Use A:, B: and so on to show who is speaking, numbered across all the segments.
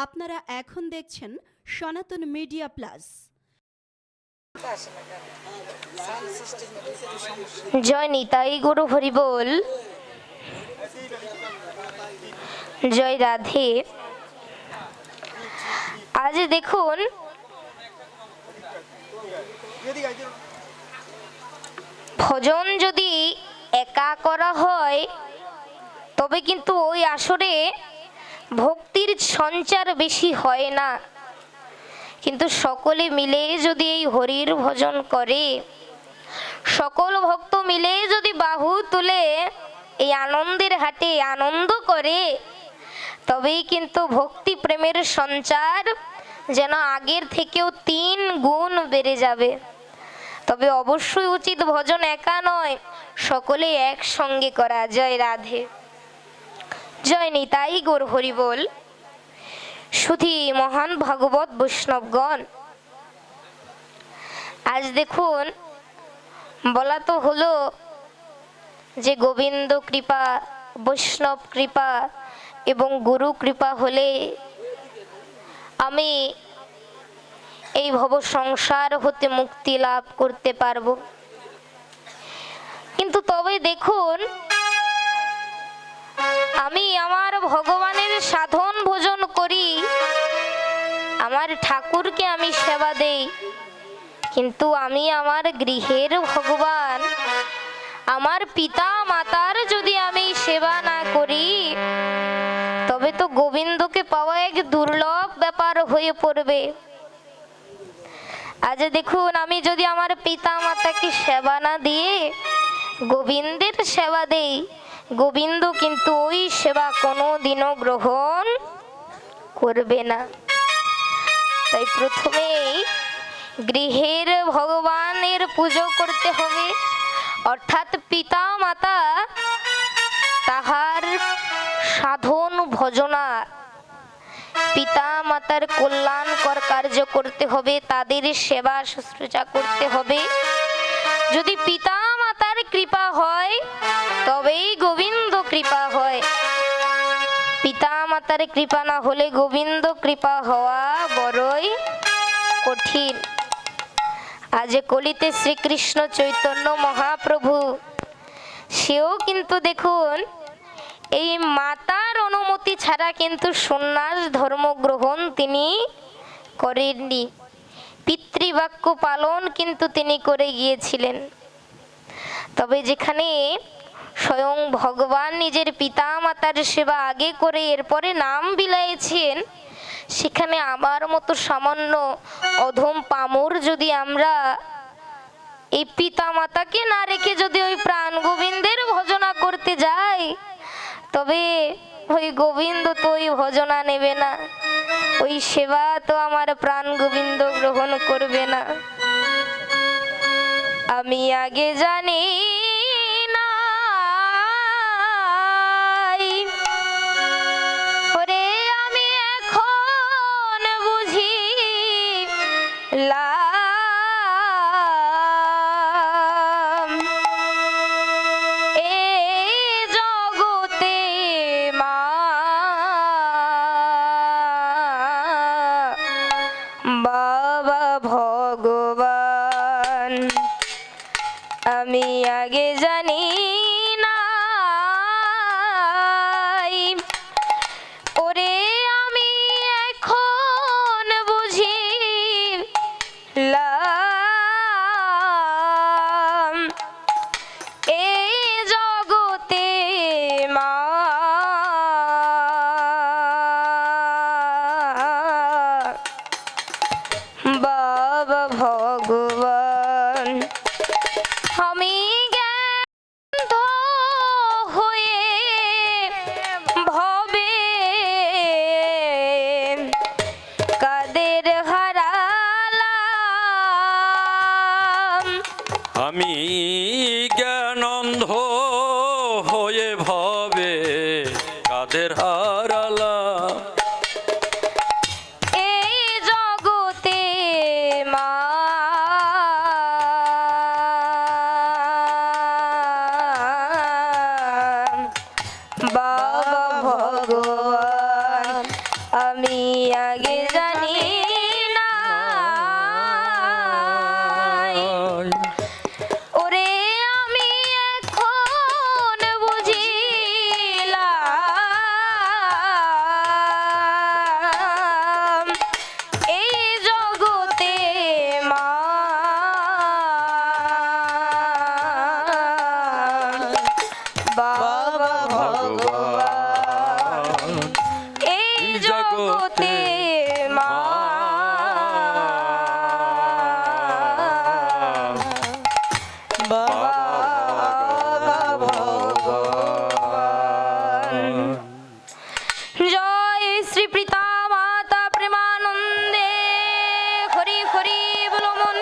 A: আপনারা এখন দেখছেন সনাতন মিডিয়া প্লাস।
B: জয় নিতাই গুরু হরি বল। জয় রাধে। আজ দেখুন ভজন যদি একা করা হয় তবে কিন্তু ওই আসরে ভক্তির সঞ্চার বেশি হয় না, কিন্তু সকলে মিলে যদি এই হরির ভজন করে, সকল ভক্ত মিলে যদি বাহু তুলে এই আনন্দের হাটে আনন্দ করে, তবেই কিন্তু ভক্তি প্রেমের সঞ্চার যেন আগের থেকেও 3 গুণ বেড়ে যাবে। তবে অবশ্যই উচিত ভজন একা নয়, সকলে একসঙ্গে করা। জয় রাধে। জয় নিতাই গৌর হরি বল। শুধু মহান ভাগবত বৈষ্ণবগণ, আজ দেখুন বলা তো হলো যে গোবিন্দ কৃপা, বৈষ্ণব কৃপা এবং গুরু কৃপা হলে আমি এই ভব সংসার হতে মুক্তি লাভ করতে পারবো। কিন্তু তবে দেখুন, আমি আমার ভগবানের সাধন ভোজন করি, আমার ঠাকুরকে আমি সেবা দেই, কিন্তু আমি আমার গৃহের ভগবান, আমার পিতা মাতার যদি আমি সেবা না করি, তবে তো গোবিন্দকে পাওয়া এক দুর্লভ ব্যাপার হয়ে পড়বে। আজ দেখুন, আমি যদি আমার পিতা মাতাকে সেবা না দিয়ে গোবিন্দের সেবা দেই, গোবিন্দ কিন্তু ওই সেবা কোনোদিনও গ্রহণ করবে না। তাই প্রথমেই গৃহের ভগবানের পুজো করতে হবে, অর্থাৎ পিতা মাতা তাহার সাধন ভজনা, পিতা মাতার কল্যাণকর কার্য করতে হবে, তাদের সেবা শুশ্রূষা করতে হবে। যদি পিতা মাতার কৃপা হয় তবেই গোবিন্দ কৃপা হয়, পিতা মাতার কৃপা না হলে গোবিন্দ কৃপা হওয়া বড়ই কঠিন। আজ কলিতে শ্রীকৃষ্ণ চৈতন্য মহাপ্রভু, সেও কিন্তু দেখুন এই মাতার অনুমতি ছাড়া কিন্তু সন্ন্যাস ধর্ম গ্রহণ তিনি করেননি, পিতৃবাক্য পালন কিন্তু তিনি করে গিয়েছিলেন। তবে যেখানে স্বয়ং ভগবান নিজের পিতা মাতার সেবা আগে করে এরপরে নাম বিলাইছেন, সেখানে আমার মতো সামান্য অধম পামর যদি আমরা এই পিতা মাতাকে না রেখে যদি ওই প্রাণ গোবিন্দের ভজনা করতে যাই, তবে ওই গোবিন্দ তো ওই ভজনা নেবে না, ওই সেবা তো আমার প্রাণ গোবিন্দ গ্রহণ করবে না। আমি আগে জানি না, ওরে আমি এখন বুঝিলাম, এই জগতে মা বাবা ভগবান, আমি আগে জানি না, ওরে আমি এখন বুঝিলাম, এই জগতে মা বাবা ভগবান। আমি জ্ঞান হয়ে ভবে কাদের হারালাম,
C: আমি জ্ঞানন্ধ হয়ে ভবে কাদের হারালাম,
B: এই জগতে মা বাবা ভগবান। আমি আগে জানি না। ওরে আমি এখন বুঝিলাম এই জগতে মা বাবা ভগবান এই জগতে মা বাবা ভগবান। জয় শ্রী পিতা মাতা প্রেমানন্দে হরি হরি বলো মন।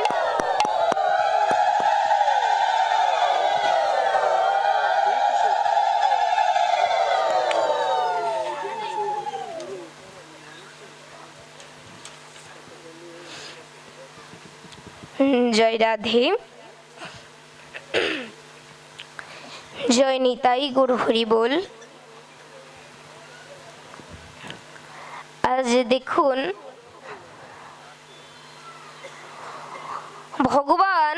B: জয় রাধে, জয় নিতাই গুরু হরি বল। আজ দেখুন ভগবান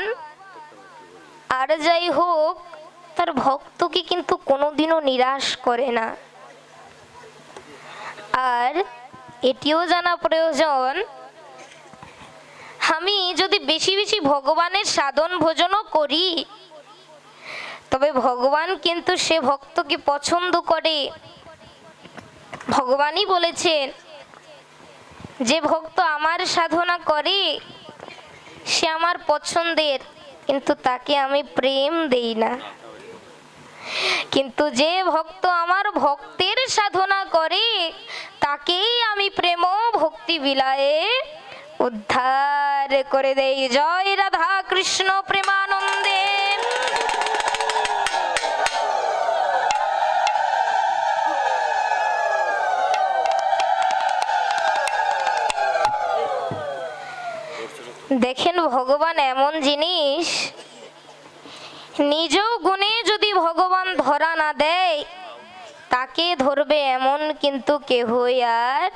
B: আর যাই হোক তার ভক্তকে কিন্তু কোনোদিনও নিরাশ করে না। আর এটিও জানা প্রয়োজন, আমি যদি বেশি বেশি ভগবানের সাধন ভোজনও করি তবে ভগবান কিন্তু সে ভক্তকে পছন্দ করে। ভগবানই বলেছেন যে ভক্ত আমার সাধনা করে সে আমার পছন্দের, কিন্তু তাকে আমি প্রেম দেই না। কিন্তু যে ভক্ত আমার ভক্তের সাধনা করে তাকেই আমি প্রেম ভক্তি বিলায়ে উদ্ধার করে দেই। জয় রাধা কৃষ্ণ প্রেমানন্দে। দেখেন ভগবান এমন জিনিস, নিজ গুণে যদি ভগবান ধরা না দেয় তাকে ধরবে এমন কিন্তু কেহই আর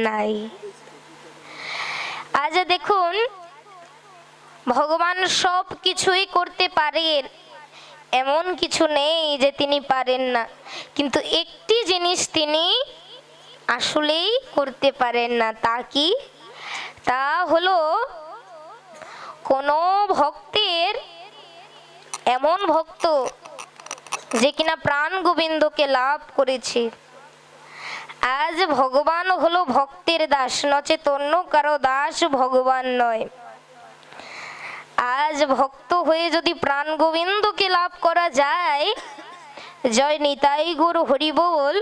B: নাই। আজ দেখুন ভগবান সব কিছুই করতে পারেন, এমন কিছু নেই যে তিনি পারেন না, কিন্তু একটি জিনিস তিনি আসলেই করতে পারেন না। তা কি? তা হলো কোনো ভক্তের, এমন ভক্ত যে কিনা প্রাণ গোবিন্দকে লাভ করেছে। আজ ভগবান হলো ভক্তের দাস, নচেত অন্য কারো দাস ভগবান নয়। আজ ভক্ত হয়ে যদি প্রাণ গোবিন্দকে লাভ করা যায়, জয় নিতাই গুরু হরি বল,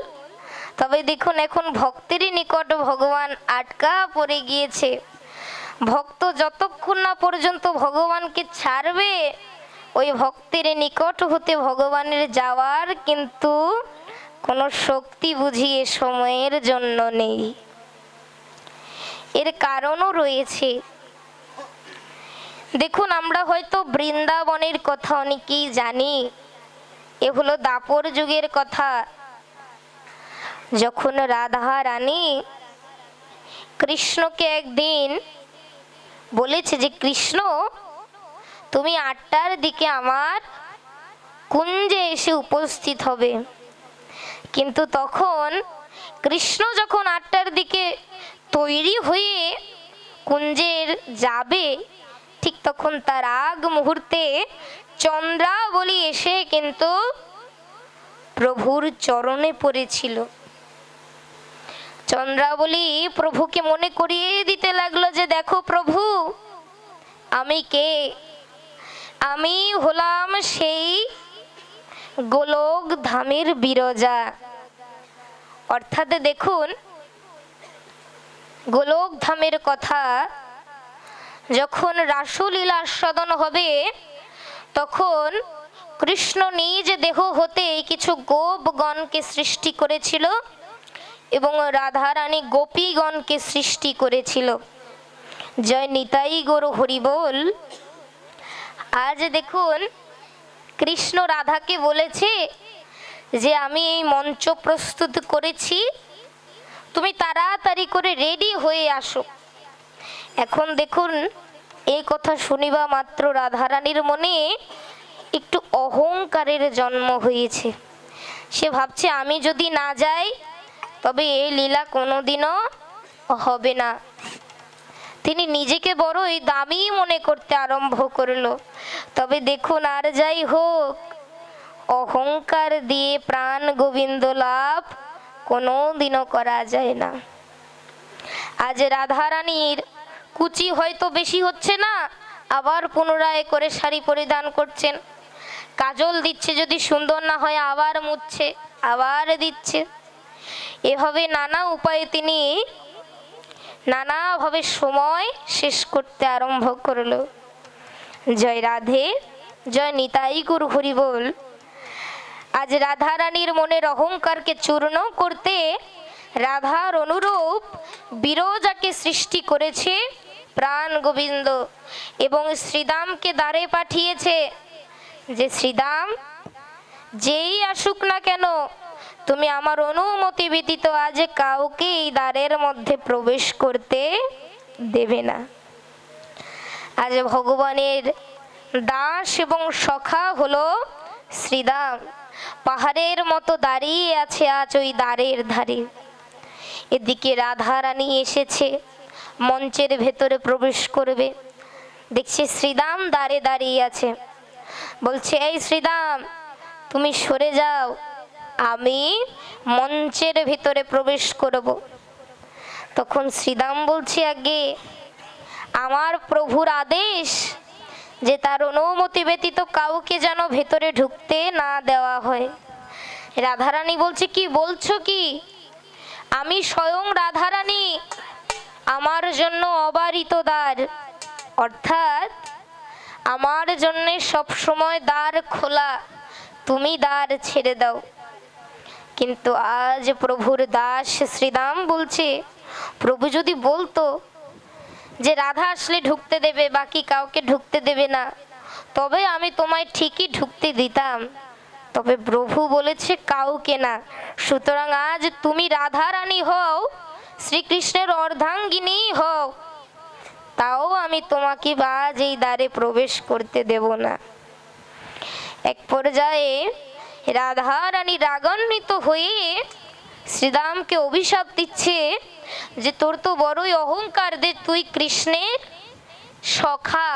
B: তবে দেখুন এখন ভক্তেরই নিকট ভগবান আটকা পড়ে গিয়েছে। ভক্ত যতক্ষণ না পর্যন্ত ভগবানকে ছাড়বে ওই ভক্তের নিকট হতে ভগবানের যাওয়ার কিন্তু কোনো শক্তি বুঝিয়ে সময়ের জন্য নেই। এর কারণও রয়েছে। দেখুন আমরা হয়তো বৃন্দাবনের কথা অনেকেই জানি, এ হলো দাপর যুগের কথা। যখন রাধা রানী কৃষ্ণকে একদিন বলেছে যে কৃষ্ণ তুমি 8টার দিকে আমার কুঞ্জে এসে উপস্থিত হবে, কিন্তু তখন কৃষ্ণ যখন 8টার দিকে তৈরি হয়ে কুঞ্জের যাবে, ঠিক তখন তার আগ মুহূর্তে চন্দ্রাবলী এসে কিন্তু প্রভুর চরণে পড়েছিল। চন্দ্রাবলী প্রভুকে মনে করিয়ে দিতে লাগলো যে দেখো প্রভু, আমি কে? আমি হলাম সেই গোলক ধামের বিরজা। অর্থাৎ দেখুন গোলক ধামের কথা, যখন রাসলীলা আস্বাদন হবে তখন কৃষ্ণ নিজ দেহ হতে কিছু গোপগণকে সৃষ্টি করেছিল এবং রাধারানী গোপীগণকে সৃষ্টি করেছিল। জয় নিতাই গৌর হরি বল। আজ দেখুন কৃষ্ণ রাধাকে বলেছে যে আমি এই মঞ্চ প্রস্তুত করেছি, তুমি তাড়াতাড়ি তাড়াতাড়ি করে রেডি হয়ে আসো। এখন দেখুন, এই কথা শুনিবা মাত্র রাধারানীর মনে একটু অহংকারের জন্ম হয়েছে। সে ভাবছে আমি যদি না যাই তবে এই লীলা কোনোদিনও হবে না। তিনি নিজেকে বড়ই দামি মনে করতে আরম্ভ করলো। তবে দেখুন, আর যাই হোক, অহংকার দিয়ে প্রাণ গোবিন্দ লাভ কোনোদিনও করা যায় না। আজ রাধারানীর কুচি হয়তো বেশি হচ্ছে না, আবার পুনরায় করে শাড়ি পরিধান করছেন। কাজল দিচ্ছে, যদি সুন্দর না হয় আবার মুছছে, আবার দিচ্ছে। এভাবে নানা উপায়ে তিনি নানাভাবে সময় শেষ করতে আরম্ভ করলো। জয় রাধে, জয় নিতাই গুরু হরি বল। আজ রাধারানীর মনের অহংকারকে চূর্ণ করতে রাধার অনুরূপ বিরজাকে সৃষ্টি করেছে প্রাণ গোবিন্দ এবং শ্রীদামকে দ্বারে পাঠিয়েছে যে শ্রীদাম, যেই আসুক না কেন, তুমি আমার অনুমতি ব্যতীত আজ কাউকে এই দ্বারের মধ্যে প্রবেশ করতে দেবে না। আজ ভগবানের দাস এবং সখা হলো শ্রীদাম, পাহাড়ের মতো দাঁড়িয়ে আছে আজ ওই দ্বারের ধারে। এদিকে রাধারানী এসেছে, মঞ্চের ভেতরে প্রবেশ করবে, দেখছে শ্রীদাম দ্বারে দাঁড়িয়ে আছে। বলছে, এই শ্রীদাম, তুমি সরে যাও, আমি মঞ্চের ভিতরে প্রবেশ করব। তখন শ্রীদাম বলছে, আগে আমার প্রভুর আদেশ যে তার অনুমতি ব্যতীত কাউকে যেন ভেতরে ঢুকতে না দেওয়া হয়। রাধারানী বলছে, কি বলছো কি? আমি স্বয়ং রাধারানী, আমার জন্য অবারিত দ্বার, অর্থাৎ আমার জন্য সব সময় দ্বার খোলা, তুমি দ্বার ছেড়ে দাও। কিন্তু আজ প্রভুর দাস শ্রীদাম বলছে, প্রভু যদি বলতো যে রাধা আসলে ঢুকতে দেবে, বাকি কাউকে ঢুকতে দেবে না, তবে আমি তোমায় ঠিকই ঢুকতে দিতাম। তবে প্রভু বলেছে কাউকে না, সুতরাং আজ তুমি রাধা রানী হও, শ্রীকৃষ্ণের অর্ধাঙ্গিনী হও, তাও আমি তোমাকে আজ এই দ্বারে প্রবেশ করতে দেব না। এক পর্যায়ে রাধা রানী রাগান্বিত হয়ে শ্রীদামকে অভিশাপ দিচ্ছে যে তোর তো বড়ই অহংকার যে তুই কৃষ্ণের সখা,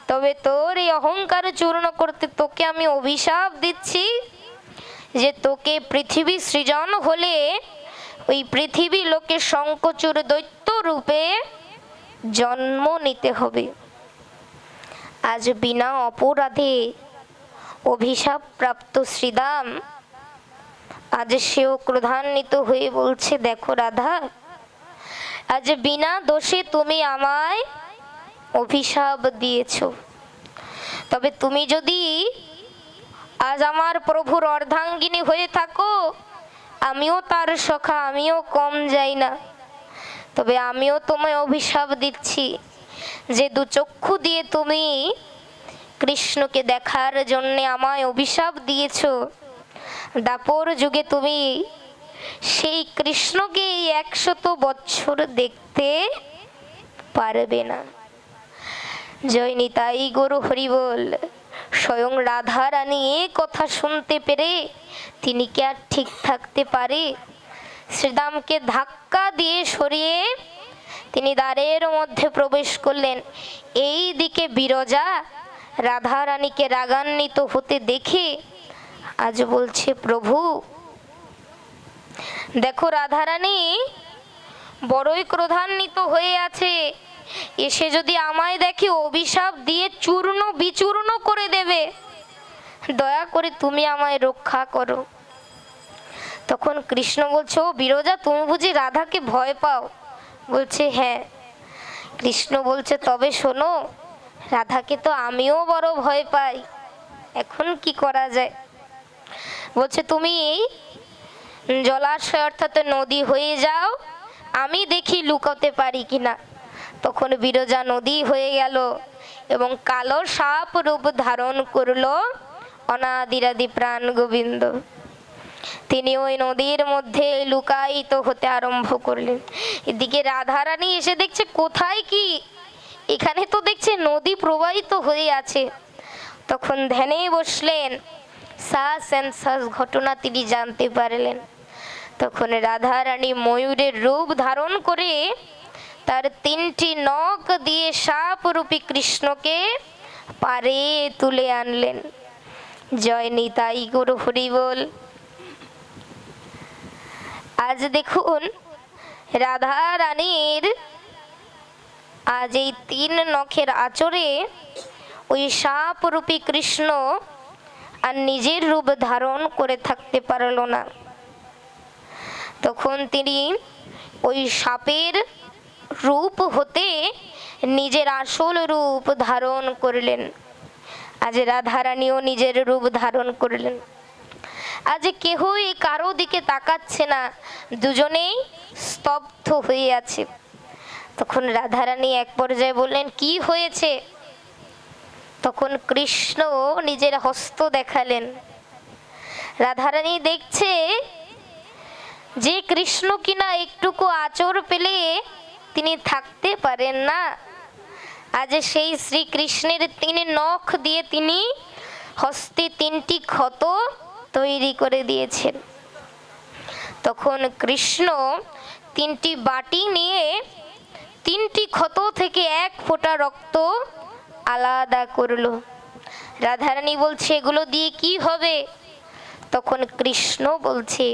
B: তবে তোর এই অহংকার চূর্ণ করতে তোকে আমি অভিশাপ দিচ্ছি যে তোকে পৃথিবী সৃজন হলে ওই পৃথিবী লোকে শঙ্কচূড় দৈত্য রূপে জন্ম নিতে হবে। আজ বিনা অপরাধে অভিশাপ প্রাপ্ত শ্রীদাম আজ সেও ক্রোধান্বিত হয়ে বলছে, দেখো রাধা, আজ বিনা দোষে তুমি আমায় অভিশাপ দিয়েছ, তবে তুমি যদি আজ আমার প্রভুর অর্ধাঙ্গিনী হয়ে থাকো, আমিও তার সখা, আমিও কম যাই না। তবে আমিও তোমায় অভিশাপ দিচ্ছি যে দু চক্ষু দিয়ে তুমি কৃষ্ণকে দেখার জন্য আমায় অভিশাপ দিয়েছ, দাপর যুগে তুমি সেই কৃষ্ণকে 100 বছর দেখতে পারবে না। জয় নিতাই গৌর হরি বল। স্বয়ং রাধা রানী এ কথা শুনতে পেরে তিনি কি আর ঠিক থাকতে পারে? শ্রীদামকে ধাক্কা দিয়ে সরিয়ে তিনি দ্বারের মধ্যে প্রবেশ করলেন। এই দিকে বিরজা রাধা রানীকে রাগান্বিত হতে দেখে আজ বলছে, প্রভু দেখো রাধারানী বড়ই ক্রোধান্বিত হয়ে আছে, এসে যদি আমায় দেখে অভিশাপ দিয়ে চূর্ণ বিচূর্ণ করে দেবে, দয়া করে তুমি আমায় রক্ষা করো। তখন কৃষ্ণ বলছে, ও বিরজা, তুমি বুঝি রাধাকে ভয় পাও? বলছে, হ্যাঁ। কৃষ্ণ বলছে, তবে শোনো, রাধাকে তো আমিও বড় ভয় পাই, এখন কি করা যায়? বলছে, তুমি জলাশয় অর্থাৎ নদী হয়ে যাও, আমি দেখি লুকাতে পারি কিনা। তখন বিরজা নদী হয়ে গেল এবং কালো সাপ রূপ ধারণ করলো অনাদিরাদি প্রাণ গোবিন্দ। তিনি ওই নদীর মধ্যে লুকায়িত হতে আরম্ভ করলেন। এদিকে রাধারানী এসে দেখছে কোথায় কি, এখানে তো দেখছে নদী প্রবাহিত হয়ে আছে। তখন ধ্যানে বসলেন, শ্বাস শ্বাস ঘটনা তিনি জানতে পারলেন। তখন রাধারানী ময়ূরের রূপ ধারণ করে তার 3টি নখ দিয়ে সাপরূপী কৃষ্ণকে পারে তুলে আনলেন। জয় নিতাই গৌর হরি বল। আজ দেখুন রাধা রানীর আজ এই 3 নখের আঁচড়ে ওই সাপরূপী কৃষ্ণ আর নিজের রূপ ধারণ করে থাকতে পারল না। তখন তিনি ওই সাপের রূপ হতে নিজের আসল রূপ ধারণ করলেন। আজ রাধারানীও নিজের রূপ ধারণ করলেন। আজ কেহই কারো দিকে তাকাচ্ছে না, দুজনেই স্তব্ধ হয়ে আছে। তখন রাধারানী এক পর্যায়ে বললেন, কি হয়েছে? তখন কৃষ্ণ নিজের হস্ত দেখালেন। রাধারানী দেখছে যে কৃষ্ণ কিনা একটুকু আঁচড় পেলে তিনি থাকতে পারেন না, আজ সেই শ্রীকৃষ্ণের 3 নখ দিয়ে তিনি হস্তে 3টি ক্ষত তৈরি করে দিয়েছেন। তখন কৃষ্ণ 3টি বাটি নিয়ে 3টি ক্ষত থেকে 1 ফোঁটা রক্ত আলাদা করলো। রাধারানী বলছে, এগুলো দিয়ে কি হবে? তখন কৃষ্ণ বলছে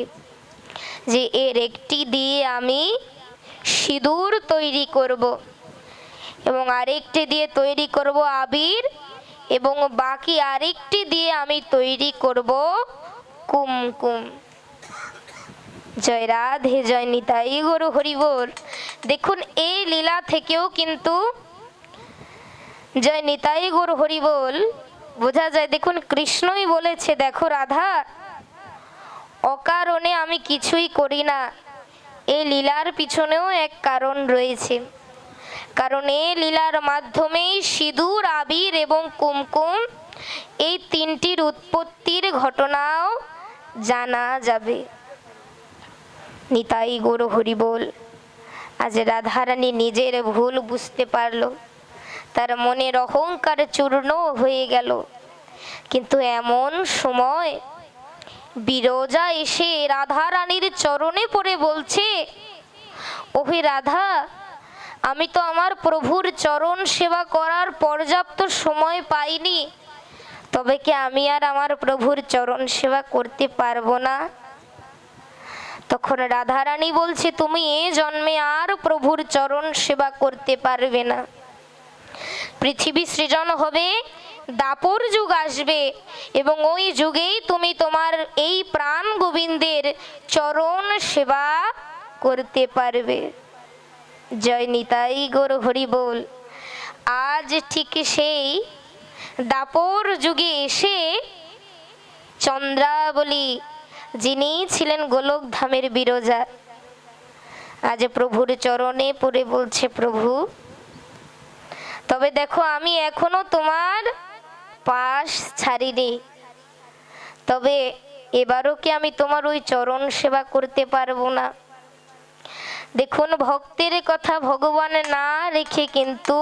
B: যে এর একটি দিয়ে আমি সিঁদুর তৈরি করব, এবং আরেকটি দিয়ে তৈরি করব আবির, এবং বাকি আরেকটি দিয়ে আমি তৈরি করব কুমকুম। জয় রাধে, জয় নিতাই গৌর হরি বল। দেখুন এই লীলা থেকেও কিন্তু জয় নিতাই গৌর হরি বল বোঝা যায়। দেখুন কৃষ্ণই বলেছে, দেখো রাধা, অকারণে আমি কিছুই করি না। এই লীলার পিছনেও এক কারণ রয়েছে, কারণ এই লীলার মাধ্যমেই সিঁদুর, আবির এবং কুমকুম এই 3টির উৎপত্তির ঘটনাও জানা যাবে। নিতাই গৌর হরি বল। আজ রাধারানী নিজের ভুল বুঝতে পারল, তার মনের অহংকার চূর্ণ হয়ে গেল। কিন্তু এমন সময় বিরজা এসে রাধারানীর চরণে পড়ে বলছে, ওহে রাধা, আমি তো আমার প্রভুর চরণ সেবা করার পর্যাপ্ত সময় পাইনি, তবে কি আমি আর আমার প্রভুর চরণ সেবা করতে পারবো না? তখন রাধারানী বলছে, তুমি এ জন্মে আর প্রভুর চরণ সেবা করতে পারবে না। পৃথিবী সৃজন হবে, দাপর যুগ আসবে, এবং ওই যুগেই তুমি তোমার এই প্রাণ গোবিন্দের চরণ সেবা করতে পারবে। জয় নিতাই গৌর হরি বল। আজ ঠিক সেই দাপর যুগে এসে চন্দ্রাবলী, যিনি ছিলেন গোলক ধামের বিরজা, আজ প্রভুর চরণে পড়ে বলছে, প্রভু, তবে দেখো আমি এখনো তোমার পাশ ছাড়িনি, তবে এবারও কি আমি তোমার ওই চরণ সেবা করতে পারবো না? দেখুন ভক্তের কথা ভগবান না রেখে কিন্তু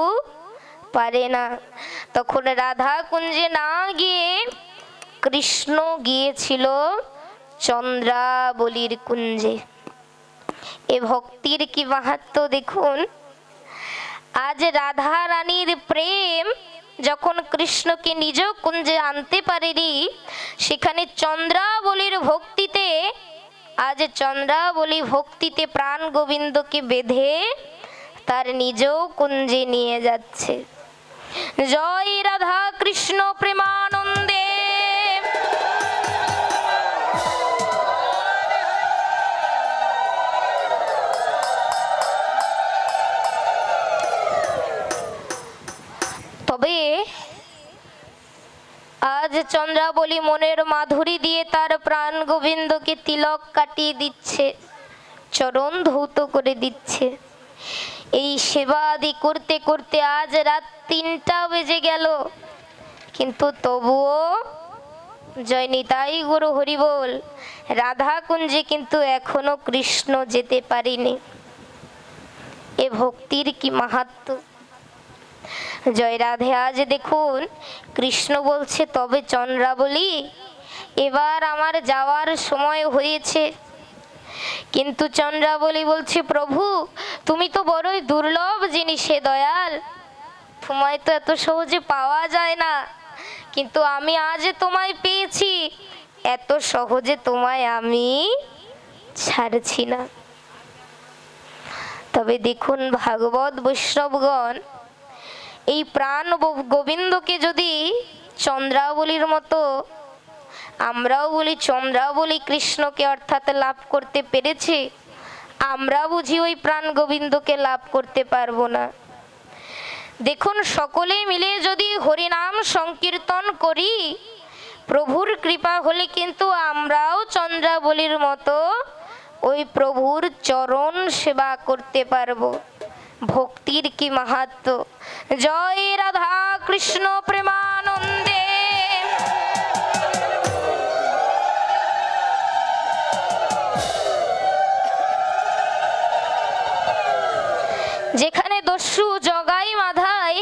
B: পারে না। তখন রাধা কুঞ্জে না গিয়ে কৃষ্ণ গিয়েছিল চন্দ্রাবলীর কুঞ্জে। এ ভক্তির কি মাহাত্ম্য দেখুন। আজ রাধা রানীর প্রেম যখন কৃষ্ণকে নিজ কুঞ্জে আনতে পারেনি, সেখানে চন্দ্রাবলীর ভক্তিতে, আজ চন্দ্রাবলী ভক্তিতে প্রাণ গোবিন্দকে বেঁধে তার নিজ কুঞ্জে নিয়ে যাচ্ছে। জয় রাধা কৃষ্ণ প্রেমানন্দে। তবে আজ চন্দ্রাবলী মনের মাধুরী দিয়ে তার প্রাণ গোবিন্দকে তিলক কাটিয়ে দিচ্ছে, চরণ ধৌত করে দিচ্ছে। এই সেবা আদি করতে করতে আজ রাত 3টা বেজে গেল, কিন্তু তবুও জয় নিতাই গুরু হরি বল। রাধা কুঞ্জে কিন্তু এখনো কৃষ্ণ যেতে পারেনি। এ ভক্তির কি মাহাত্ম্য! জয় রাধে। আজ দেখুন কৃষ্ণ বলছে তবে চন্দ্রাবলী এবার আমার যাওয়ার সময় হয়েছে। কিন্তু চন্দ্রাবলী বলছে প্রভু তুমি তো বড়ই দুর্লভ জিনিস হে দয়াল, তোমায় তো এত সহজে পাওয়া যায় না, কিন্তু আমি আজ তোমায় পেয়েছি, এত সহজে তোমায় আমি ছাড়ছি না। তবে দেখুন ভাগবত বৈষ্ণবগণ এই প্রাণ গোবিন্দকে যদি চন্দ্রাবলীর মতো আমরাও বলি চন্দ্রাবলী কৃষ্ণকে অর্থাৎ লাভ করতে পেরেছি, আমরা বুঝি ওই প্রাণ গোবিন্দকে লাভ করতে পারবো না। দেখুন সকলে মিলে যদি হরিনাম সংকীর্তন করি প্রভুর কৃপা হলে কিন্তু আমরাও চন্দ্রাবলীর মতো ওই প্রভুর চরণ সেবা করতে পারবো। ভক্তির কি মাহাত্ম্য! জয় রাধা কৃষ্ণ প্রেমানন্দে। যেখানে দস্যু জগাই মাধাই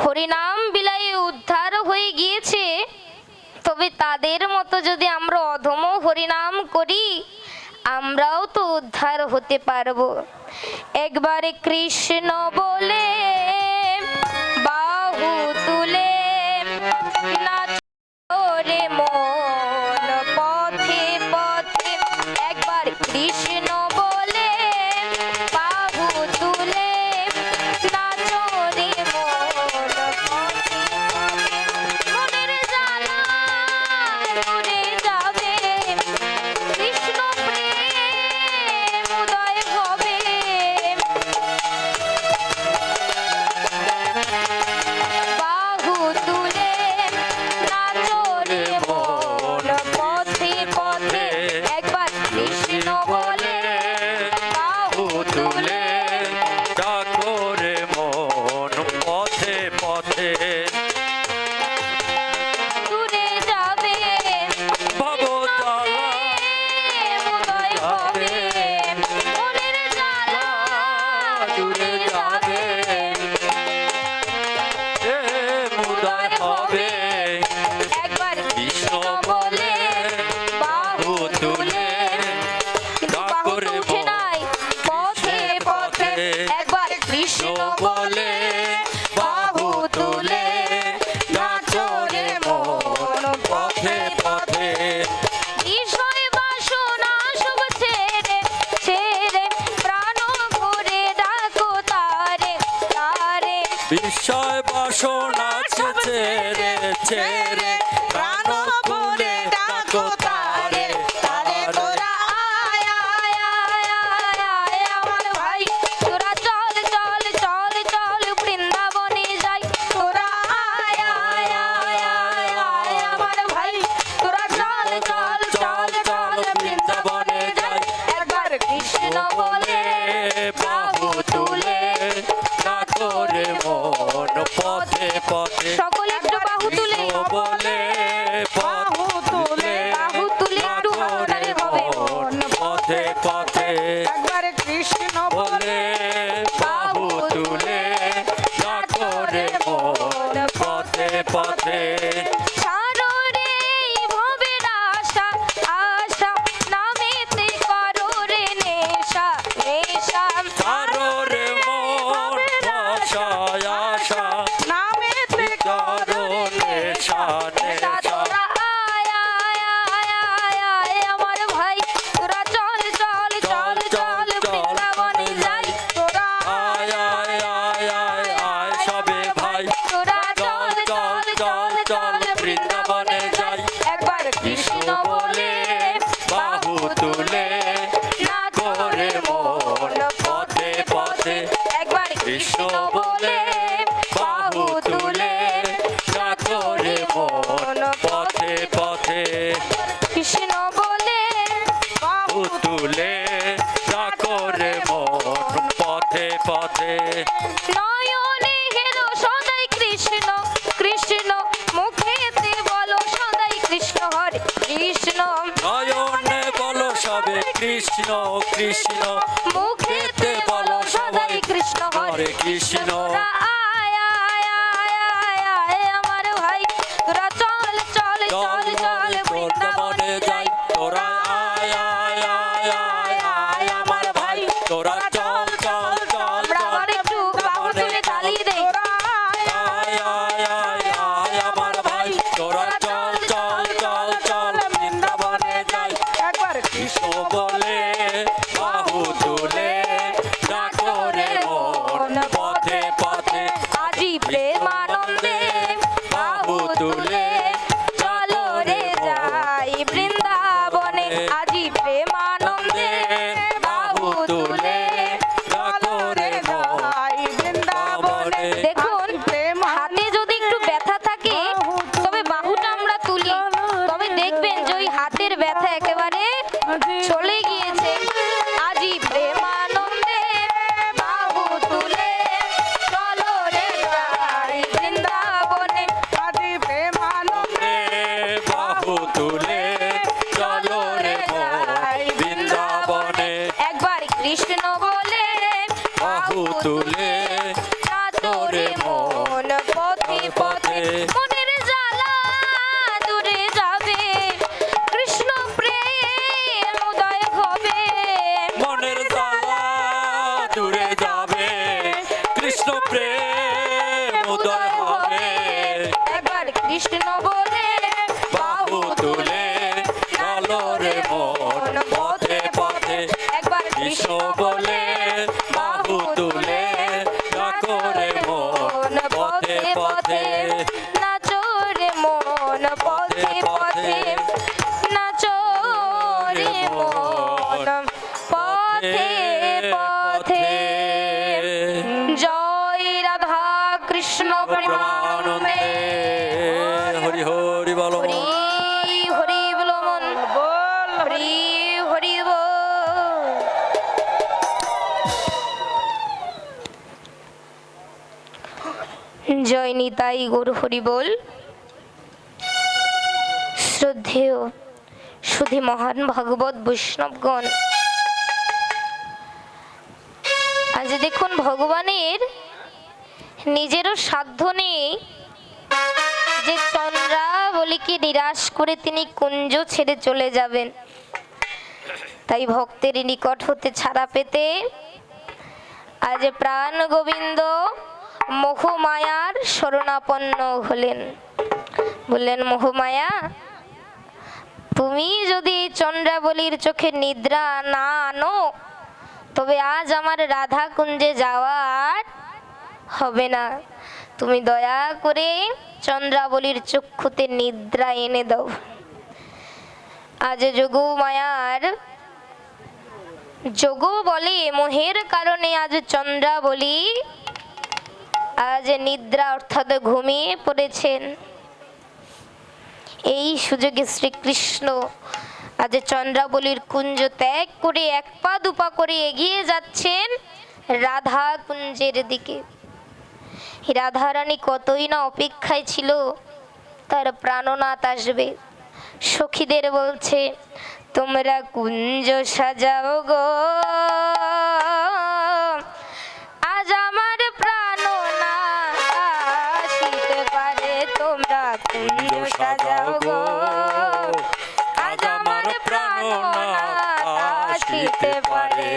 B: হরিনাম বিলায়ে উদ্ধার হয়ে গিয়েছে, তবে তাদের মতো যদি আমরা অধম হরিনাম করি আমরাও তো উদ্ধার হতে পারবো। একবারে কৃষ্ণ বলে বাহু তুলে নাচো রে মন পথে পথে, একবার কৃষ্ণ বলে বাহু তুলে নাচো রে মন পথে পথে, মনের জ্বালা দূরে যাবে, কৃষ্ণ প্রেম উদয় হবে। বাহু তুলে নাচো রে মন পথে পথে, একবার কৃষ্ণ বলে বাহু তুলে
C: ডাকো রে মন পথে পথে,
B: দূরে যাবে,
C: ভবতারা
B: উদয় হবে, মনের জ্বালা দূরে যাবে,
C: এ মুদয় হবে।
B: একবার
C: কৃষ্ণ
B: বলে বাহু তুলে, কিন্তু বাহু তো উঠে নাই, পথে পথে, একবার কৃষ্ণ বলে বাহু তুলে নাচো রে মন পথে পথে, বিষয় বাসনা সব ছেড়ে ছেড়ে প্রাণ ভরে ডাকো তারে তারে,
C: বিষয় বাসনা ছেড়ে ছেড়ে প্রাণ ভরে ডাকো তারে তারে।
B: তোরা আয় আয় আয় আয় আয় আমার ভাই, তোরা চল চল চল চল বৃন্দাবনে যাই, তোরা আয় আয় আয় আয় আয় আমার ভাই, তোরা চল চল চল চল বৃন্দাবনে যাই, একবার কৃষ্ণ বলে বাহু তুলে
C: ডাকো রে মন পথে পথে,
B: সকলে একটু বাহু তুলে
C: বলে বাহু তুলে
B: বাহু তুলে একটু হাততালি হবে,
C: মন পথে পথে,
D: একবারে কৃষ্ণ
C: বলে বাহু তুলে ডাকো রে মন পথে পথে,
B: ছাড়ো রে এই ভবের আশা আশা, নামেতে করো রে নেশা নেশা,
C: ছাড়ো রে মন আশায় আশা,
D: নামেতে
C: করো নেশা নেশা।
B: তোরা আয় আয় আয় আয় আয় আমার ভাই, তোরা চল চল চল চল বৃন্দাবনে যাই,
D: তোরা
C: আয় আয় আয় আয় আয় সবে ভাই,
B: তোরা
C: চল চল চল চল বৃন্দাবনে যাই,
B: একবার কৃষ্ণ বলে
C: বাহু তুলে
B: নাচো
C: করে মন পথে পথে,
B: একবার
C: কৃষ্ণ বলে বাহু তুলে ডাকো রে মন পথে পথে,
B: কৃষ্ণ বলে
C: বাহু তুলে ডাকো রে মন পথে পথে,
B: নয়নে হেরো সদাই কৃষ্ণ কৃষ্ণ, মুখেতে বলো সদাই কৃষ্ণ
C: কৃষ্ণ কৃষ্ণ
B: মুখেতে বলো সদাই কৃষ্ণ হরে
C: কৃষ্ণ
B: তোরা আয় আয় আয় আয় আয় আমার ভাই তোরা চল চল চল চল বৃন্দাবনে যাই
C: তোরা আয় আয় আয় আয় আয় আমার ভাই তোরা চল চল চল
B: আমরা আবার একটু বাহু তুলে তালি দেই
C: আয় আয় আয় আয় আমার ভাই তোরা চল চল চল চল বৃন্দাবনে যাই
D: একবার
C: কৃষ্ণ বলে বাহু তুলে ডাকো রে মন পথে পথে
B: আজি প্রেমানন্দে বাহু তুলে চলো রে যাই বৃন্দাবনে আজি প্রেমানন্দে বাহু তুলে
C: ডাকো রে মন
D: ভাই বৃন্দাবনে
B: দেখুন হাতে যদি একটু ব্যথা থাকে তবে বাহুটা আমরা তুলি তবে দেখবেন যে ওই হাতের ব্যথা একেবারে চলে গিয়েছে আজি প্রেমানন্দে বাহু তুলে চলো রে যাই বৃন্দাবনে
D: আদি প্রেমানন্দে
C: বাহু তুলে চলো রে মন বৃন্দাবনে
B: একবার কৃষ্ণ বলে
C: বাহু তুলে
B: নাচো রে মন পথে পথে মনের জ্বালা দূরে যাবে কৃষ্ণ প্রেম উদয় হবে
C: মনের জ্বালা দূরে যাবে কৃষ্ণ প্রেম উদয় হবে
B: একবার কৃষ্ণ বলে
C: বাহু তুলে চলো রে মন পথে পথে
B: একবার
C: কৃষ্ণ বলে বাহু তুলে ডাকো রে মন পথে পথে
B: নাচো রে মন পথে পথে নাচো রে মন পথে পথে জয় রাধা কৃষ্ণ প্রেমানন্দে
C: হরি হরি বলো
B: হরি হরি বলো মন
D: বল
B: হরি হরি বল জয় নিতাই গৌর হরি বল শ্রদ্ধেয় সুধী মহান ভাগবত বৈষ্ণবগণ আজ দেখুন ভগবানের নিজেরও সাধ্য নেই যে চন্দ্রাবলীকে নিরাশ করে তিনি কুঞ্জ ছেড়ে চলে যাবেন তাই ভক্তের নিকট হতে ছাড়া পেতে আজ প্রাণ গোবিন্দ মোহমায়ার শরণাপন্ন হলেন বললেন মোহমায়া তুমি যদি চন্দ্রাবলীর চোখে নিদ্রা না আনো তবে আজ আমার রাধা কুঞ্জে যাওয়ার হবে না তুমি দয়া করে চন্দ্রাবলীর চক্ষুতে নিদ্রা এনে দাও আজ যোগু মায়ার যোগ বলে মোহের কারণে আজ চন্দ্রাবলী আজ নিদ্রা অর্থাৎ ঘুমিয়ে পড়েছেন এই সুযোগে শ্রীকৃষ্ণ আজ চন্দ্রাবলীর কুঞ্জ ত্যাগ করে এক পা দুপা করে এগিয়ে যাচ্ছেন রাধা কুঞ্জের দিকে রাধারানী কতই না অপেক্ষায় ছিল তার প্রাণনাথ আসবে সখীদের বলছে তোমরা কুঞ্জ সাজাও গো আজ আমার প্রাণনাথ আসিতে পারে তোমরা কুঞ্জ সাজাও গো আজ আমার প্রাণনাথ আসিতে পারে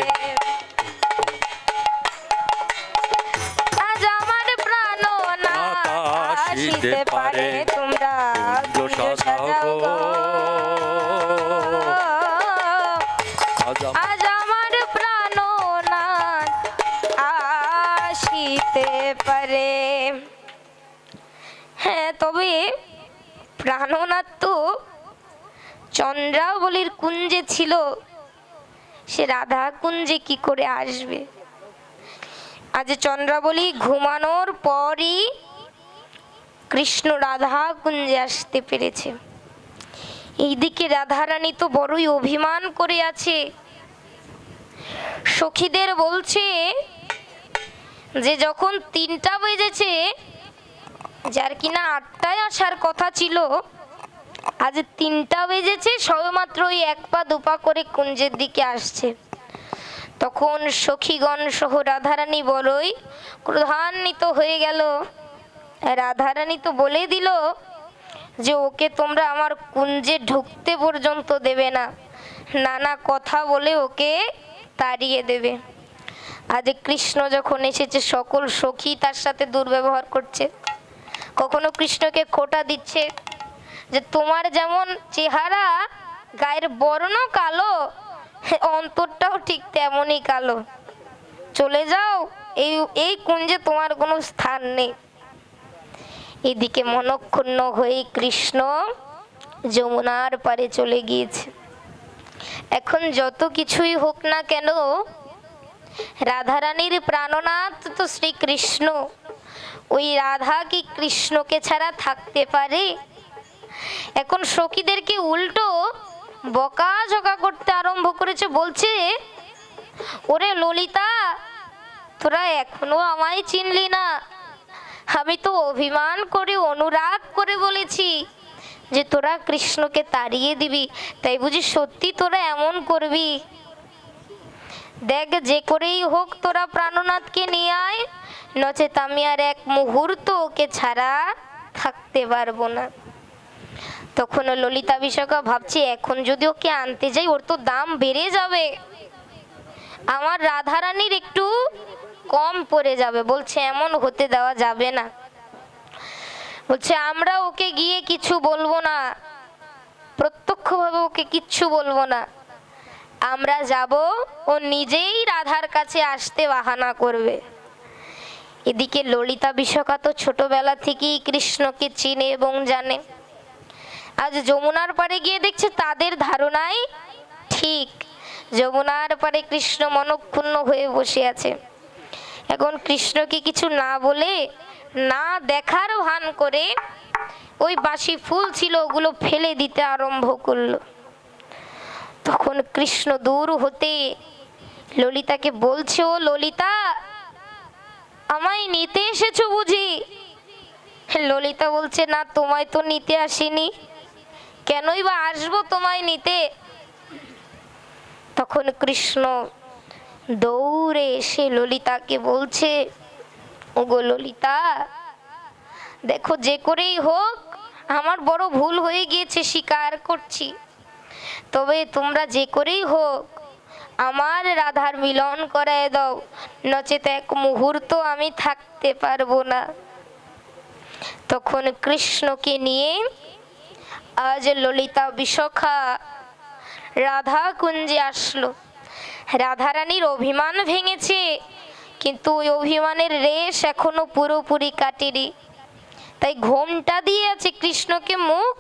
B: আজ আমার প্রাণনাথ আসিতে পারে তোমরা কুঞ্জ সাজাও গো আজ আমার প্রাণনাথ আসিতে পারে হ্যাঁ তবে প্রাণনাথ তো চন্দ্রাবলীর কুঞ্জে ছিল সে রাধা কুঞ্জে কি করে আসবে আজ চন্দ্রাবলী ঘুমানোর পরই কৃষ্ণ রাধা কুঞ্জে আসতে পেরেছে এইদিকে রাধারানী তো বড়ই অভিমান করে আছে সখীদের বলছে যে যখন 3টা বেজেছে যার কিনা 8টায় আসার কথা ছিল আজ 3টা বেজেছে, সবেমাত্র ওই 1 পা 2 পা করে কুঞ্জের দিকে আসছে। তখন সখীগণ সহ রাধারানী বড়ই ক্রোধান্বিত হয়ে গেল। রাধারানী তো বলে দিল যে ওকে তোমরা আমার কুঞ্জে ঢুকতে পর্যন্ত দেবে না, নানা কথা বলে ওকে তাড়িয়ে দেবে। আজ কৃষ্ণ যখন এসেছে, সকল সখী তার সাথে দুর্ব্যবহার করছে। কখনো কৃষ্ণকে খোঁটা দিচ্ছে যে তোমার যেমন চেহারা, গায়ের বর্ণ কালো, অন্তরটাও ঠিক তেমনই কালো, চলে যাও, এই কুঞ্জে তোমার কোনো স্থান নেই। এদিকে মনক্ষুণ্ণ হয়ে কৃষ্ণ যমুনার পারে চলে গিয়েছে। এখন যত কিছুই হোক না কেন, রাধারানীর প্রাণনাথ তো শ্রীকৃষ্ণ। ওই রাধা কি কৃষ্ণকে ছাড়া থাকতে পারে? এখন সখীদেরকে উল্টো বকাঝকা করতে আরম্ভ করেছে। বলছে, ওরে ললিতা, তোরা এখনো আমায় চিনলি না? আমি তো অভিমান করে অনুরাগ করে বলেছি যে তোরা কৃষ্ণকে তাড়িয়ে দিবি, তাই বুঝি সত্যি তোরা এমন করবি? দেখ, যে করেই হোক তোরা প্রাণনাথকে নিয়ে আয়, নচেত আমি আর এক মুহূর্ত ওকে ছাড়া থাকতে পারবো না। তখন ললিতা বিশাখা ভাবছে, এখন যদি ওকে আনতে যাই ওর তো দাম বেড়ে যাবে, আমার রাধারানীর একটু কম পড়ে যাবে। বলছে এমন হতে দেওয়া যাবে না। বলছে আমরা ওকে গিয়ে কিছু বলবো না, প্রত্যক্ষভাবে ওকে কিচ্ছু বলবো না, আমরা যাব, ও নিজেই রাধার কাছে আসতে বাহানা করবে। এদিকে ললিতা বিশাখা তো ছোটবেলা থেকেই কৃষ্ণকে চিনে এবং জানে। আজ যমুনার পারে গিয়ে দেখছে তাদের ধারণাই ঠিক। যমুনার পারে কৃষ্ণ মনক্ষুণ্ণ হয়ে বসে আছে। এখন কৃষ্ণকে কিছু না বলে, না দেখার ভান করে ওই বাসি ফুল ছিল ওগুলো ফেলে দিতে আরম্ভ করলো। তখন কৃষ্ণ দূর হতে ললিতাকে বলছে, ও ললিতা, আমায় নিতে এসেছো বুঝি? ললিতা বলছে, না, তোমায় তো নিতে আসিনি, কেনই বা আসবো তোমায় নিতে? তখন কৃষ্ণ দৌড়ে এসে ললিতাকে বলছে, ওগো ললিতা, দেখো, যে করেই হোক আমার বড় ভুল হয়ে গিয়েছে, স্বীকার করছি, তবে তোমরা যে করেই হোক আমার রাধার মিলন করায় দাও, নচেত এক মুহূর্ত আমি থাকতে পারবো না। তখন কৃষ্ণকে নিয়ে আজ ললিতা বিশাখা রাধা কুঞ্জে আসলো। রাধারানীর অভিমান ভেঙেছে, কিন্তু ওই অভিমানের রেশ এখনো পুরোপুরি কাটেনি, তাই ঘোমটা দিয়ে আছে, কৃষ্ণকে মুখ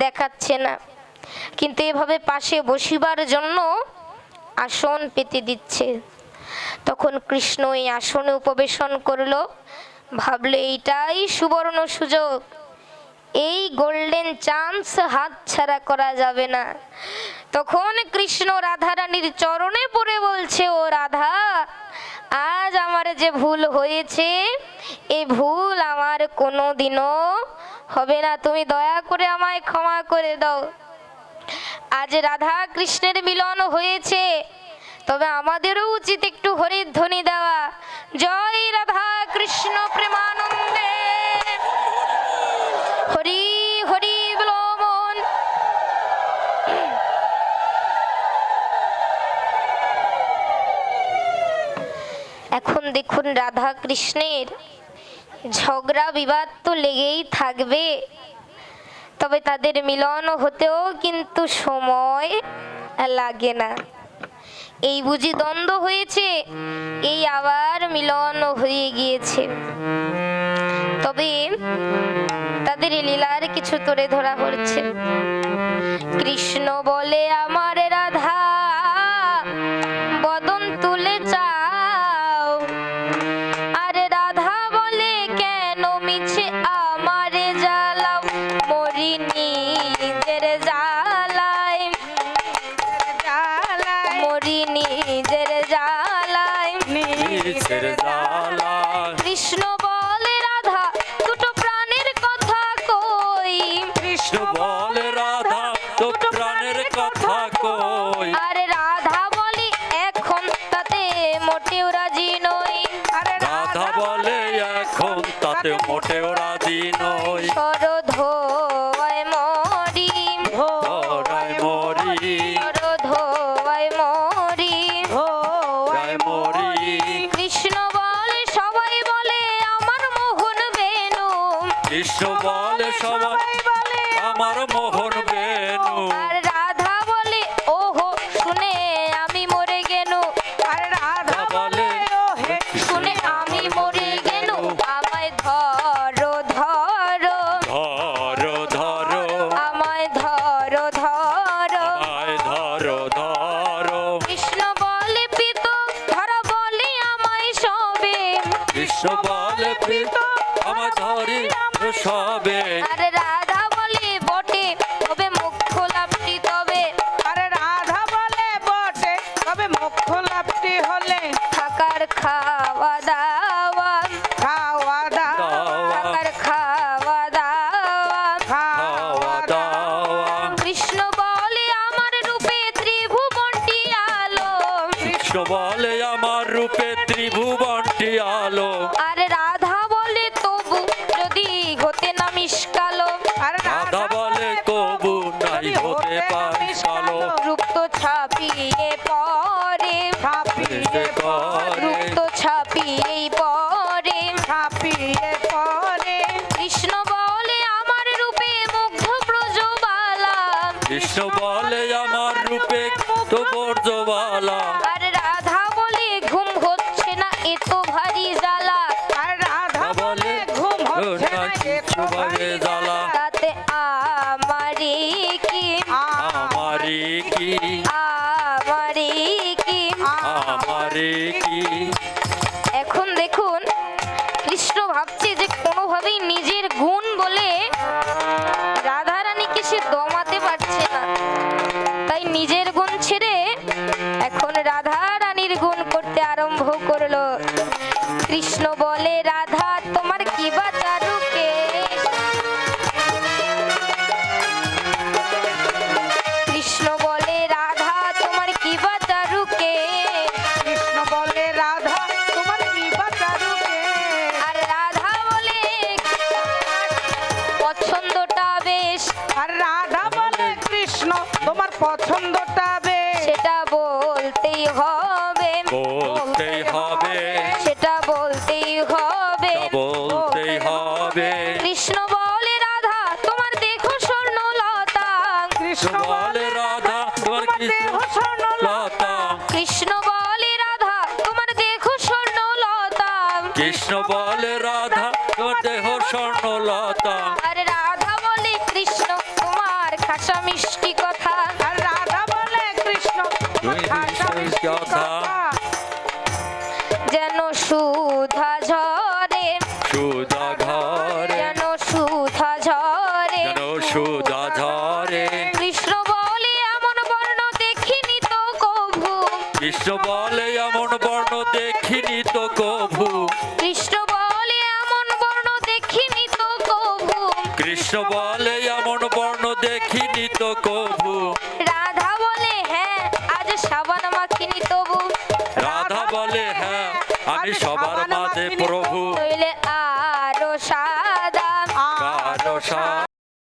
B: দেখাচ্ছে না, কিন্তু এভাবে পাশে বসিবার জন্য আসন পেতে দিচ্ছে। তখন কৃষ্ণ এই আসনে উপবেশন করলো। ভাবলে এইটাই সুবর্ণ সুযোগ, এই গোল্ডেন চান্স হাত ছাড়া করা যাবে না। তখন কৃষ্ণ রাধারানীর চরণে পড়ে বলছে, ও রাধা, আজ আমার যে ভুল হয়েছে, এই ভুল আমার কোনো দিনও হবে না, তুমি দয়া করে আমায় ক্ষমা করে দাও। আজ রাধা কৃষ্ণের মিলন হয়েছে, তবে আমাদেরও উচিত একটু হরির ধ্বনি দেওয়া। জয় রাধা কৃষ্ণ প্রেমানন্দে, হরি হরি বলো মন। এখন দেখুন, রাধা কৃষ্ণের ঝগড়া বিবাদ তো লেগেই থাকবে, তবে তাদের মিলন হতেও কিন্তু সময় লাগে না। এই বুঝি দ্বন্দ্ব হয়েছে, এই আবার মিলন হয়ে গিয়েছে। তবে তাদের লীলার কিছু তুলে ধরা হচ্ছে। কৃষ্ণ বলে, আমার রাধা বদন তুলে চাও, আর রাধা বলে, কেন মিছে আমারে জ্বালাও, মরি নিজের জ্বালায়, মরি নিজের জ্বালায়। কৃষ্ণ বলে, রাধা দুটো প্রাণের কথা কই,
C: কৃষ্ণ বলে মোটেও রাজি নই
B: শরধোয় মরি
C: ধরায় মরি
B: শরধোয় মরি
C: ধরায় মরি
B: কৃষ্ণ বলে সবাই বলে আমার মোহন বেনু
C: কৃষ্ণ বলে সবাই আমার মোহন বেনু
B: আর রাধা বলে ওহো শুনে আমি মরে গেনু
D: আর রাধা বলে ও হে
B: শুনে আমি মরে গেনু আমায় ধরো ধরো
C: ধরো ধরো
B: আমায় ধরো ধরো
C: আমায় ধরো ধরো
B: কৃষ্ণ বলে পিত ধরা বলে আমায় সবে
C: কৃষ্ণ বলে প্রীত আমার ধরি সবে
B: আর রাধা বলে বটে তবে মুখ্য লাভটি তবে
D: আর রাধা বলে বটে তবে মোক্ষ লাভটি হলে
B: থাকার খাওয়া দাওয়া
D: খাওয়া দাওয়া
B: থাকার খাওয়া দাওয়া
D: খাওয়া দাওয়া
B: কৃষ্ণ বলে আমার রূপে ত্রিভুবনটি আলো
C: কৃষ্ণ বলে আমার রূপে ত্রিভুবনটি আলো
B: আর রাধা বলে তবু যদি হতে না মিশকালো
D: আর
C: রাধা বলে কবু নাই হতে পারি সালো
B: রূপ তো ছাপিয়ে পরে
D: ছাপিয়ে পরে
B: রূপ তো ছাপিয়েই পরে
D: ছাপিয়ে পরে
B: কৃষ্ণ বলে আমার রূপে মুগ্ধ ব্রজবালা
C: কৃষ্ণ বলে আমার রূপে তো বর্জবালা
B: আর রাধা বলে ঘুম হচ্ছে না এত ভারী জ্বালা
D: আর রাধা বলে ঘুম হচ্ছে না এত ভারী
C: জ্বালা
B: তাতে আমারি কি
C: আমারি কি
B: আমারি কি
C: আমারি কি
B: এখন দেখুন কৃষ্ণ ভাবছে যে কোনোভাবেই নিজের গুণ বলে রাধারানীকে সে দমাতে পারছে না, তাই নিজের গুণ ছেড়ে এখন রাধা রানীর গুণ করতে আরম্ভ করলো। কৃষ্ণ বলে রাধা তোমার কি বা চারুকে কৃষ্ণ বলে রাধা তোমার কি বা চারুকে
D: কৃষ্ণ বলে রাধা তোমার কি বাচারুকে
B: আর রাধা বলে পছন্দটা বেশ
D: আর রাধা বলে কৃষ্ণ তোমার পছন্দটা বেশ
B: সেটা বলতেই হবে
C: বলতেই হবে
B: সেটা বলতেই হবে
C: বলতেই হবে
B: কৃষ্ণ বলে রাধা তোমার দেখো স্বর্ণলতা
D: কৃষ্ণ
C: বলে রাধা তোমার কি
D: দেহ
C: লতা
B: কৃষ্ণ বলে রাধা তোমার দেখো স্বর্ণলতা
C: কৃষ্ণ বলে রাধা তোমার দেহ স্বর্ণলতা
B: আর রাধা বলে কৃষ্ণ তোমার খাসা মিষ্টি কথা
D: আর রাধা বলে কৃষ্ণ তোমার
C: তুমি
D: খাসা
C: মিষ্টি
D: মিষ্টি
C: কথা।
D: কথা
B: যেন সুধা ঝরে
C: সুধা ঘরে
B: যেন সুধা ঝরে
C: যেন সুধা ঝরে
B: কৃষ্ণ বলে এমন বর্ণ দেখিনি তো কভু
C: কৃষ্ণ বলে এমন বর্ণ দেখিনি তো কভু
B: কৃষ্ণ বলে এমন বর্ণ দেখিনি তো কভু
C: কৃষ্ণ বলে এমন বর্ণ দেখিনি তো কভু
B: রাধা বলে হ্যাঁ আজ সাবান মাখিনি তবু
C: রাধা বলে হ্যাঁ আমি সবার মাঝে প্রভু
B: নইলে আরো সাদা
C: কারো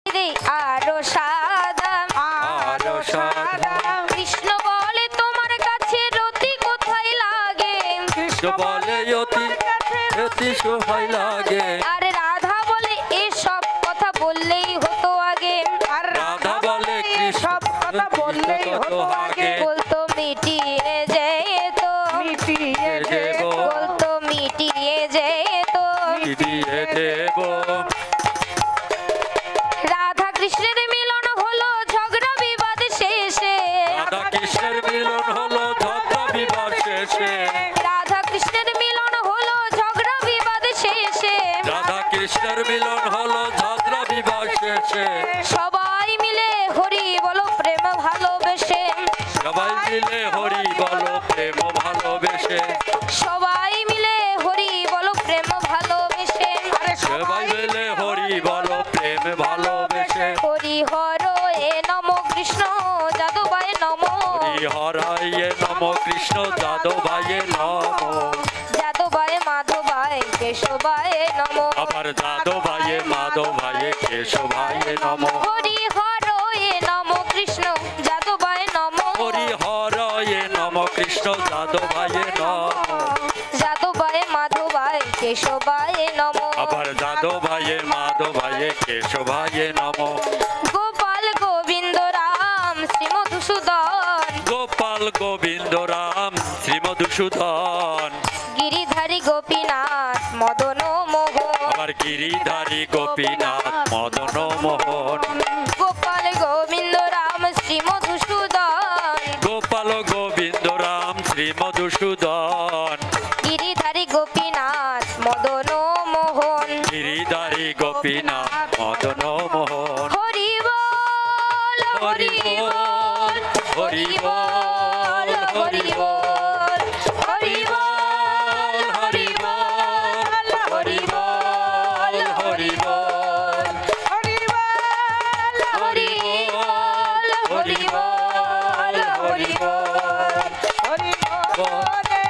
B: রে আরো সাদা
C: আরো সাদা
B: কৃষ্ণ বলে তোমার কাছে রতি কোথায় লাগে
C: কৃষ্ণ বলে অতি অতি সহায় লাগে
B: আর রাধা বলে এসব কথা বললেই হতো আগে
D: আর
C: রাধা বলে কৃষ্ণ
D: সব কথা বললেই হতো আগে
B: বলতো মিটিয়ে যেত
D: মিটিয়ে
C: দেব
B: বলতো মিটিয়ে যেত
C: দিয়ে দেব
B: রাধা কৃষ্ণের মিলন হলো ঝগড়া বিবাদ শেষে
C: রাধা কৃষ্ণের মিলন হলো ঝগড়া বিবাদ শেষে
B: রাধা কৃষ্ণের মিলন হলো ঝগড়া বিবাদ শেষে
C: রাধা কৃষ্ণের মিলন হলো ঝগড়া বিবাদ শেষে
B: সবাই মিলে হরি বলো প্রেম ভালোবেসে
C: সবাই মিলে হরি বলো প্রেম ভালোবেসে
B: সবাই মিলে হরি বলো প্রেম ভালোবেসে
D: আরে
C: সবাই মিলে হরি বলো প্রেম ভালোবেসে
B: হরি হর এ নম কৃষ্ণ যাদবায় নম
C: হরি হরায় নম কৃষ্ণ যাদবায় নম
B: যাদবায় মাধবায় কেশবায় নমো
C: আবার যাদব ভাইয়ে মাধব ভাইয়ে কেশবায় নম
B: হরি হরয়ে নমো কৃষ্ণ যাদবায় নমো
C: হরি হরয়ে নম কৃষ্ণ যাদব ভাইয়ে নম
B: যাদবায় মাধবায় কেশবায় নমো
C: আবার যাদব ভাইয়ে মাধব ভাইয়ে কেশবায় নম
B: গোপাল গোবিন্দ রাম শ্রীমধুসূদন
C: গোপাল গোবিন্দ রাম শ্রীমধুসূদন
B: গিরিধারী গোপীনাথ মদন মোহন
C: আবার গিরিধারী গোপীনাথ মদন মোহন
B: গোপাল গোবিন্দ রাম শ্রীমধুসূদন
C: গোপাল গোবিন্দ রাম শ্রীমধুসূদন
B: গিরিধারী গোপীনাথ মদন মোহন
C: গিরিধারী গোপীনাথ মদন মোহন
B: হরি বল
C: হরি বল হরি বল হরি বল
B: হরি বল
C: হরি বল হরি বল হরি বল
D: হরি বল
B: হরি বল হরি বল হরি
D: হরি
B: বল
D: বল রে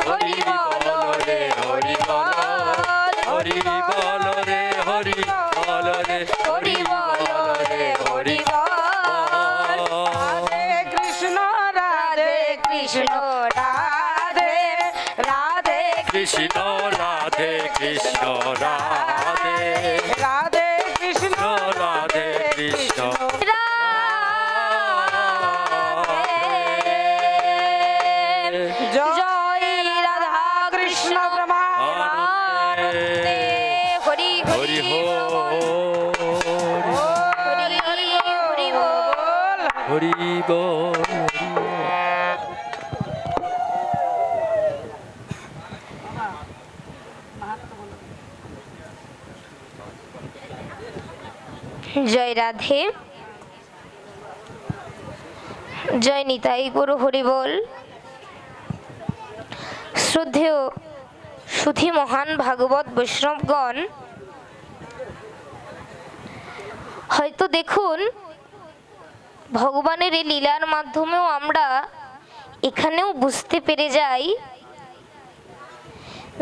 C: হরি বল রে হরি বল হরি বল রে হরি বল রে হরি বল রে হরি বল
D: রাধে কৃষ্ণ রাধে
B: কৃষ্ণ
D: রাধে রাধে
C: কৃষ্ণ রাধে কৃষ্ণ রাধে
D: রাধে কৃষ্ণ
C: রাধে কৃষ্ণ
B: জয় রাধা কৃষ্ণ প্রেমানন্দে হরি
C: হরি
B: হরি
C: হরি
B: হরি হরি বল
C: হরি বল
B: জয় রাধে জয় নিতাই গুরু হরি বল শ্রদ্ধেয় সুধী মহান ভাগবত বৈষ্ণবগণ হয়তো দেখুন ভগবানের এই লীলার মাধ্যমেও আমরা এখানেও বুঝতে পেরে যাই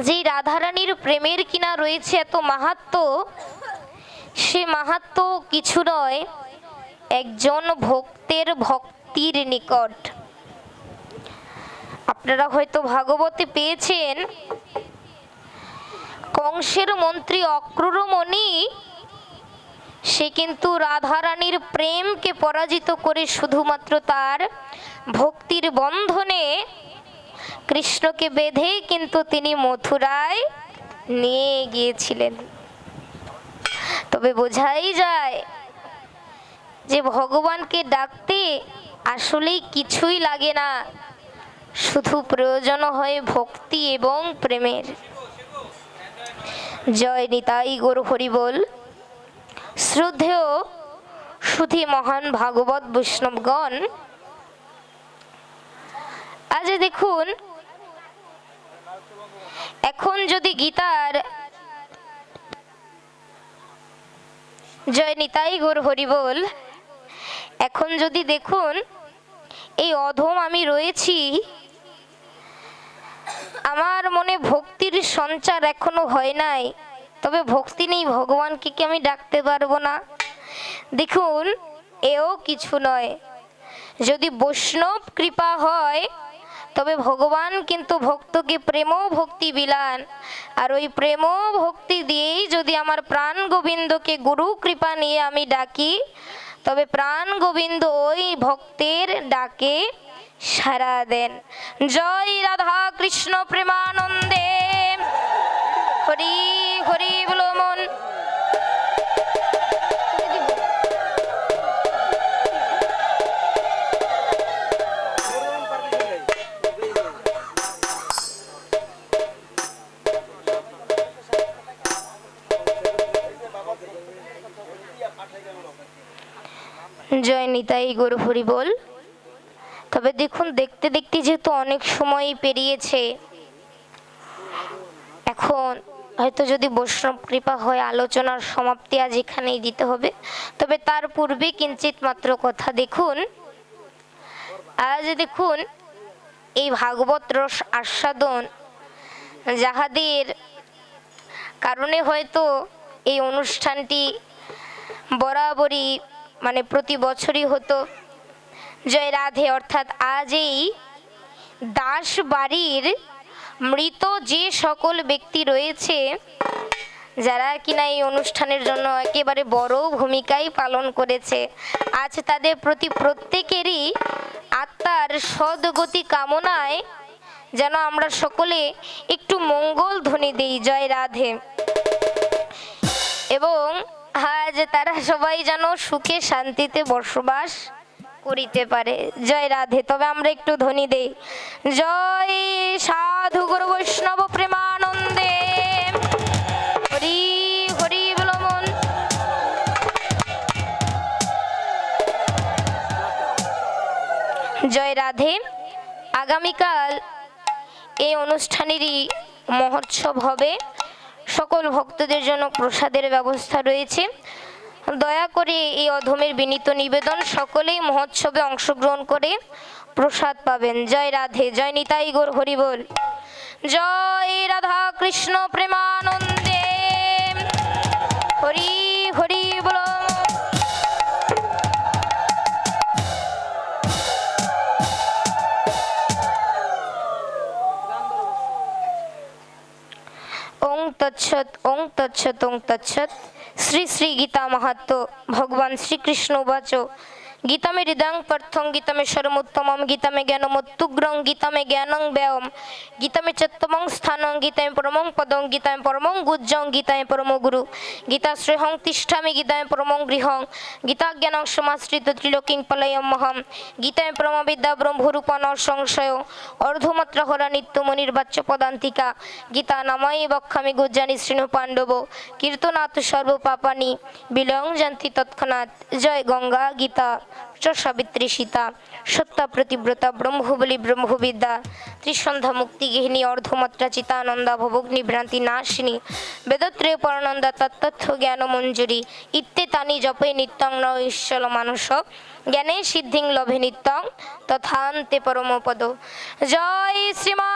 B: যে রাধারানীর প্রেমের কিনা রয়েছে এত মাহাত্ম্য সে মাহাত্ম্য কিছু নয় একজন ভক্তের ভক্তির নিকট আপনারা হয়তো ভাগবতে পেয়েছেন কংসের মন্ত্রী অক্রূরমণি সে কিন্তু রাধারানীর প্রেমকে পরাজিত করে শুধুমাত্র তার ভক্তির বন্ধনে কৃষ্ণকে বেঁধে কিন্তু তিনি মথুরায় নিয়ে গিয়েছিলেন তবে বোঝাই যায় যে ভগবানকে ডাকতে আসলেই কিছুই লাগে না শুধু প্রয়োজন হয় ভক্তি এবং প্রেমের জয় নিতাই গৌর হরি বল শ্রদ্ধেয় সুধী মহান ভাগবত বৈষ্ণবগণ আজ দেখুন এখন যদি গীতার জয় নিতাই গৌর হরি বল এখন যদি দেখুন এই অধম আমি রয়েছি আমার মনে ভক্তির সঞ্চার এখনো হয় নাই তবে ভক্তি নেই ভগবানকে কি আমি ডাকতে পারবো না দেখুন এও কিছু নয় যদি বৈষ্ণব কৃপা হয় তবে ভগবান কিন্তু ভক্তকে প্রেম ভক্তি বিলান আর ওই প্রেম ভক্তি দিয়েই যদি আমার প্রাণ গোবিন্দকে গুরু কৃপা নিয়ে আমি ডাকি তবে প্রাণ গোবিন্দ ওই ভক্তের ডাকে সাড়া দেন জয় রাধা কৃষ্ণ প্রেমানন্দে হরি হরি বলো মন জয় নিতাই গৌর হরি বল তবে দেখুন দেখতে দেখতে যেহেতু অনেক সময় পেরিয়েছে এখন হয়তো যদি বৈষ্ণব কৃপা হয় আলোচনার সমাপ্তি আজ এখানেই দিতে হবে তবে তার পূর্বে কিঞ্চিত মাত্র কথা দেখুন আজ দেখুন এই ভাগবত রস আস্বাদন যাহাদের কারণে হয়তো এই অনুষ্ঠানটি বরাবরই মানে প্রতি বছরই হতো। জয় রাধে। অর্থাৎ আজ এই দাস বাড়ির মৃত যে সকল ব্যক্তি রয়েছে, যারা কিনা এই অনুষ্ঠানের জন্য একেবারে বড় ভূমিকাই পালন করেছে, আজ তাদের প্রতি প্রত্যেকেরই আত্মার সদ্গতি কামনায় যেন আমরা সকলে একটু মঙ্গল ধ্বনি দিই, জয় রাধে। এবং আজ তারা সবাই যেন সুখে শান্তিতে বসবাস করিতে পারে, জয় রাধে। তবে আমরা একটু ধ্বনি দেই, জয় সাধু গুরু বৈষ্ণব প্রেমানন্দে, হরি হরি বলো মন। জয় রাধে। আগামীকাল এই অনুষ্ঠানেরই মহোৎসব হবে। সকল ভক্তদের জন্য প্রসাদের ব্যবস্থা রয়েছে। দয়া করে এই অধমের বিনীত নিবেদন, সকলেই মহোৎসবে অংশগ্রহণ করে প্রসাদ পাবেন। জয় রাধে। জয় নিতাই গৌর হরি বল। জয় রাধা কৃষ্ণ প্রেমানন্দে, হরি হরি বল। ওং তৎসৎ ওং তৎসৎ ওং তৎসৎ। শ্রী শ্রী গীতা মাহাত্ম্য। ভগবান শ্রীকৃষ্ণ উবাচ, গীতা মে হৃদয়ং পার্থং, গীতা মে সর্বোত্তমম, গীতা মে জ্ঞানমত্যুগ্রং, গীতা মে জ্ঞানং ব্যয়ম, গীতা মে চত্তমং স্থানং, গীতা মে পরমং পদং, গীতা মে পরমং গুজ্জং, গীতা মে পরম গুরু, গীতা শ্রেহং তিষ্ঠামি, গীতা মে পরমং গৃহং, গীতা জ্ঞানং সমাশ্রিত ত্রিলোকিং পলয়মহম, গীতা মে পরম বিদ্যা ব্রহ্মরূপা ন সংশয়, অর্ধমাত্রা হরা নিত্যমনির্বাচ্য পদান্তিকা, গীতা নামাই বক্ষামি গুজ্জানি শ্রীণু পাণ্ডব, কীর্তনাথ সর্বপাপানি বিলয়ং জান্তি তৎক্ষণাৎ। জয় গঙ্গা গীতা চ সাবিত্রী সীতা, সত্তা প্রতিব্রতা ব্রহ্মবলী ব্রহ্মবিদ্যা, ত্রিসন্ধ্যা মুক্তি গৃহিণী, অর্ধমাত্রা চিতানন্দা ভবগ্নি ভ্রান্তি নাশিনী, বেদত্রয় পরানন্দা তত্তথ্য জ্ঞান মঞ্জুরি, ইত্যেতানি জপে নিত্যং ন ঈশ্বর মানস, জ্ঞানে সিদ্ধিং লভে নিত্যং তথান্তে পরমপদ। জয় শ্রীমা